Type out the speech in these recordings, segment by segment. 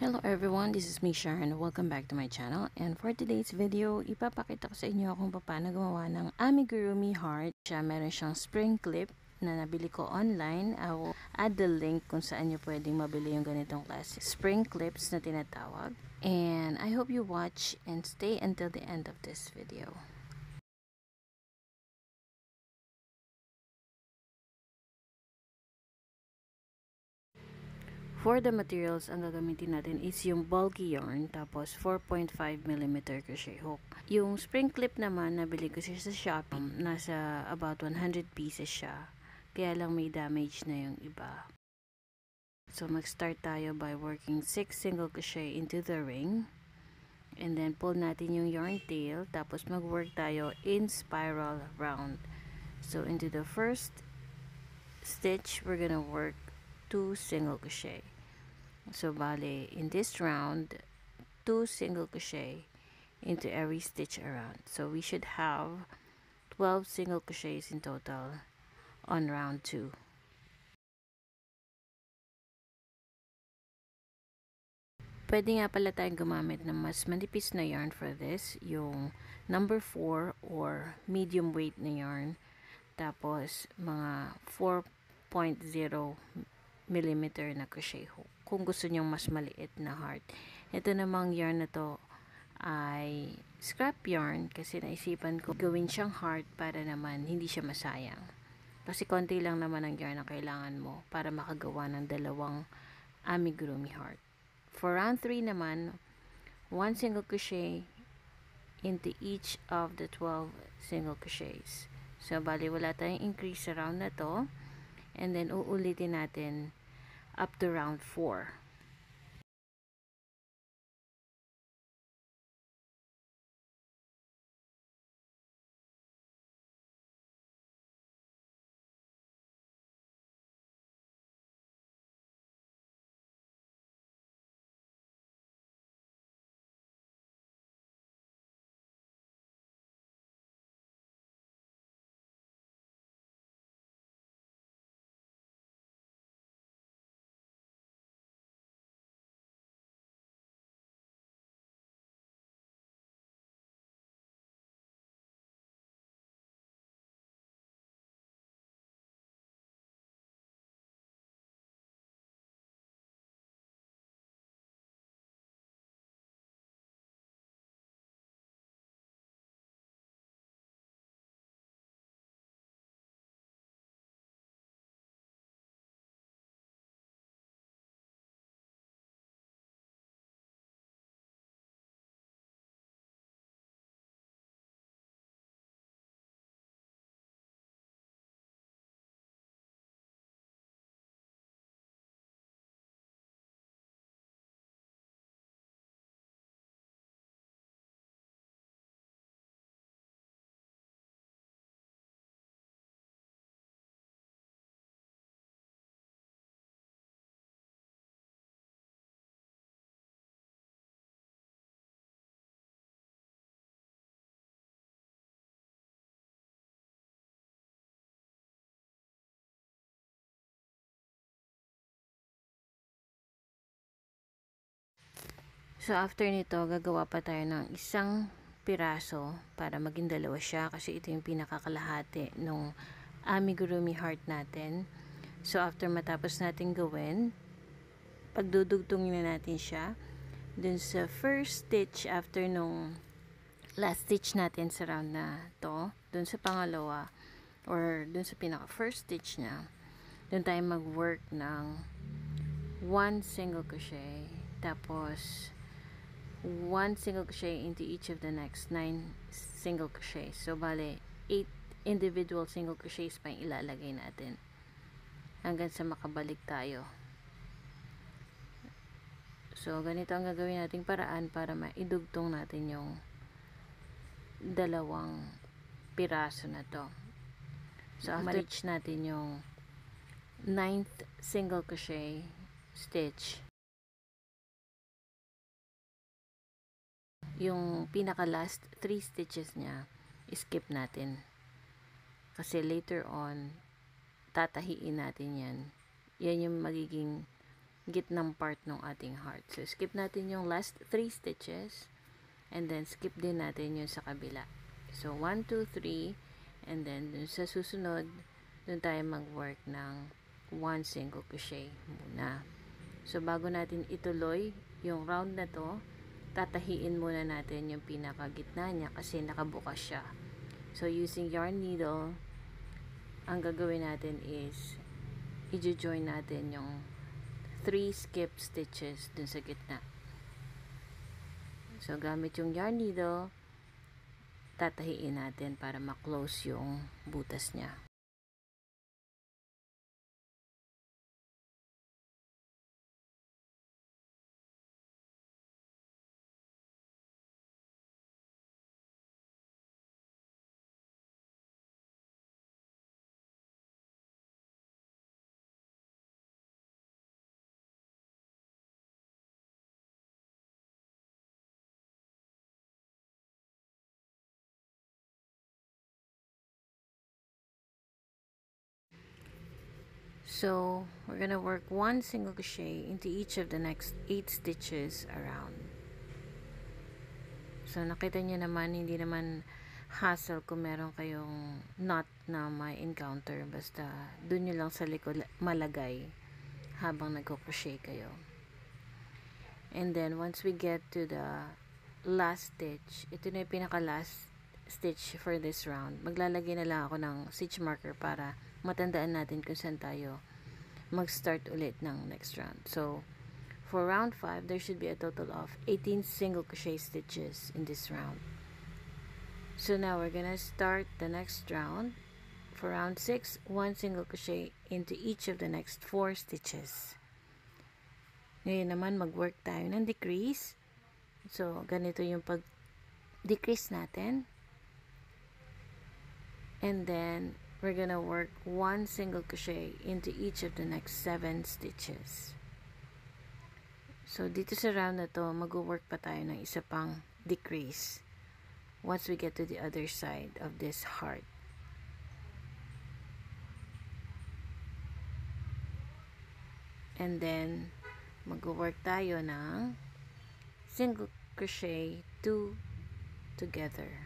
Hello everyone, this is me Sharon. Welcome back to my channel. And for today's video, ipapakita ko sa inyo kung paano gumawa ng amigurumi heart. Meron siyang spring clip na nabili ko online. I will add the link kung saan nyo pwedeng mabili yung ganitong klase spring clips na tinatawag. And I hope you watch and stay until the end of this video. For the materials, ang gagamitin natin is yung bulky yarn, tapos 4.5mm crochet hook. Yung spring clip naman, nabili ko siya sa Shopee. Nasa about 100 pieces siya. Kaya lang may damage na yung iba. So, mag-start tayo by working 6 single crochet into the ring. And then, pull natin yung yarn tail. Tapos, mag-work tayo in spiral round. So, into the first stitch, we're gonna work 2 single crochet. So bale, in this round, 2 single crochet into every stitch around. So we should have 12 single crochets in total on round 2. Pwede nga pala tayong gumamit ng mas manipis na yarn for this, yung number 4 or medium weight na yarn. Tapos mga 4.0 millimeter na crochet hook kung gusto nyong mas maliit na heart. Ito namang yarn na to ay scrap yarn kasi naisipan ko gawin siyang heart para naman hindi siya masayang. Kasi konti lang naman ang yarn na kailangan mo para makagawa ng dalawang amigurumi heart. For round 3 naman, 1 single crochet into each of the 12 single crochets. So, bali wala tayong increase sa round na to. And then, uulitin natin up to round 4. So, after nito, gagawa pa tayo ng isang piraso para maging dalawa siya kasi ito yung pinakakalahati ng amigurumi heart natin. So, after matapos natin gawin, pagdudugtungin na natin siya dun sa first stitch after nung last stitch natin sa round na to, dun sa pangalawa or dun sa pinaka first stitch niya, dun tayo mag-work ng 1 single crochet, tapos 1 single crochet into each of the next 9 single crochets. So, bale, 8 individual single crochets pa yung ilalagay natin hanggang sa makabalik tayo. So, ganito ang gagawin nating paraan para maidugtong natin yung dalawang piraso na to. So, after reach natin yung 9th single crochet stitch, yung pinaka last 3 stitches niya, skip natin. Kasi later on, tatahiin natin yan. Yan yung magiging gitnang part ng ating heart. So, skip natin yung last 3 stitches and then skip din natin yung sa kabila. So, 1, 2, 3 and then dun sa susunod, dun tayo mag-work ng 1 single crochet muna. So, bago natin ituloy yung round na to, tatahiin muna natin yung pinakagitna niya kasi nakabukas siya. So, using yarn needle, ang gagawin natin is i-join natin yung 3 skip stitches dun sa gitna. So, gamit yung yarn needle, tatahiin natin para ma-close yung butas niya. So, we're gonna work 1 single crochet into each of the next 8 stitches around. So, nakita niyo naman, hindi naman hassle kung meron kayong knot na may encounter. Basta, dun nyo lang sa likod malagay habang nagko-crochet kayo. And then, once we get to the last stitch, ito na yung pinaka-last stitch for this round. Maglalagay na lang ako ng stitch marker para matandaan natin kung saan tayo mag-start ulit ng next round. So, for round 5, there should be a total of 18 single crochet stitches in this round. So now we're gonna start the next round. For round 6, 1 single crochet into each of the next 4 stitches. Ngayon naman, mag-work tayo ng decrease. So, ganito yung pag-decrease natin. And then, we're gonna work 1 single crochet into each of the next 7 stitches. So, dito sa round na to, mag-work pa tayo ng isa pang decrease once we get to the other side of this heart. And then, mag-work tayo ng single crochet 2 together.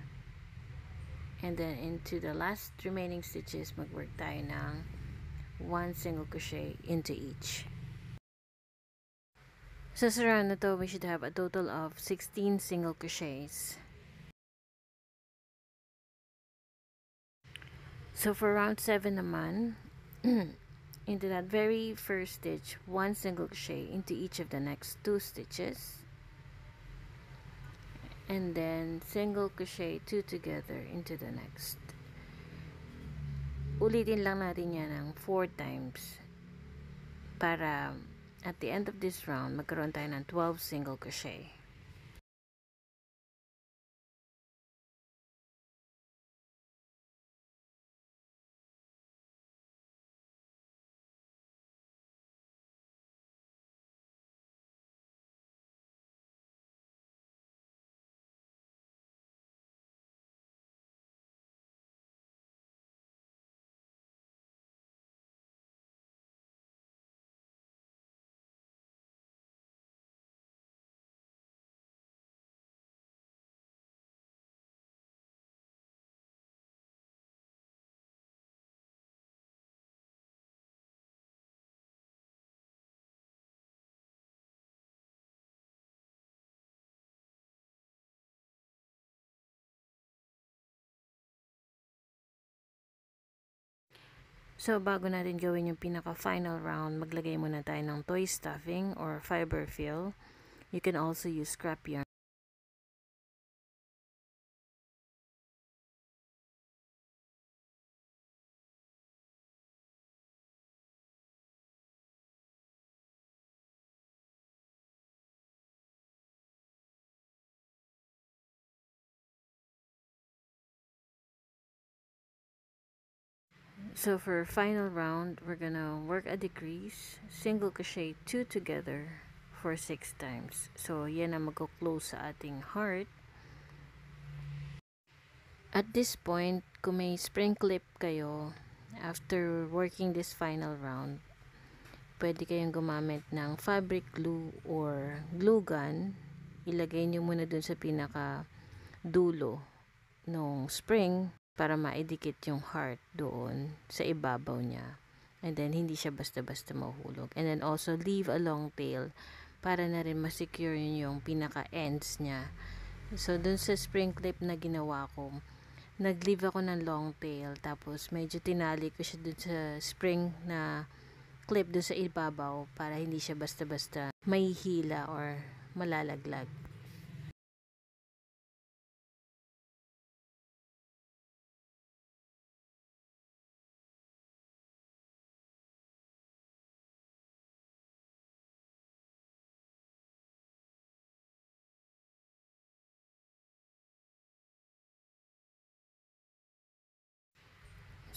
And then, into the last remaining stitches, mag-work tayo ng 1 single crochet into each. So, sa round na to, we should have a total of 16 single crochets. So, for round 7 naman, into that very first stitch, 1 single crochet into each of the next 2 stitches. And then, single crochet 2 together into the next. Ulitin lang natin yan ng 4 times para at the end of this round, magkaroon tayo ng 12 single crochet. So, bago natin gawin yung pinaka-final round, maglagay muna tayo ng toy stuffing or fiber fill. You can also use scrap yarn. So, for final round, we're gonna work a decrease, single crochet 2 together for 6 times. So, yan ang magko-close sa ating heart. At this point, kung may spring clip kayo, after working this final round, pwede kayong gumamit ng fabric glue or glue gun. Ilagay nyo muna dun sa pinaka dulo nung spring para maidikit yung heart doon sa ibabaw niya. And then, hindi siya basta-basta mahulog. And then, also, leave a long tail para na rin masecure yun yung pinaka-ends niya. So, dun sa spring clip na ginawa ko, nag-leave ako ng long tail. Tapos, medyo tinali ko siya dun sa spring na clip dun sa ibabaw para hindi siya basta-basta mahihila or malalaglag.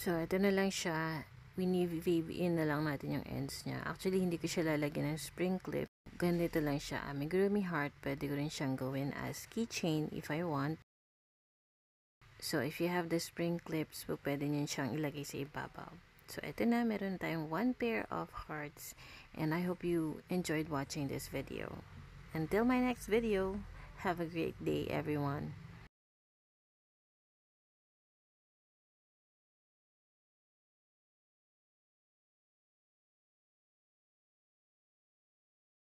So, ito na lang siya. Weave in na lang natin yung ends niya. Actually, hindi ko siya lalagyan ng spring clip. Ganito lang siya. Amigurumi heart. Pwede ko rin siyang gawin as keychain if I want. So, if you have the spring clips, pwede nyo siyang ilagay sa ibabaw. So, ito na. Meron tayong one pair of hearts. And I hope you enjoyed watching this video. Until my next video, have a great day, everyone.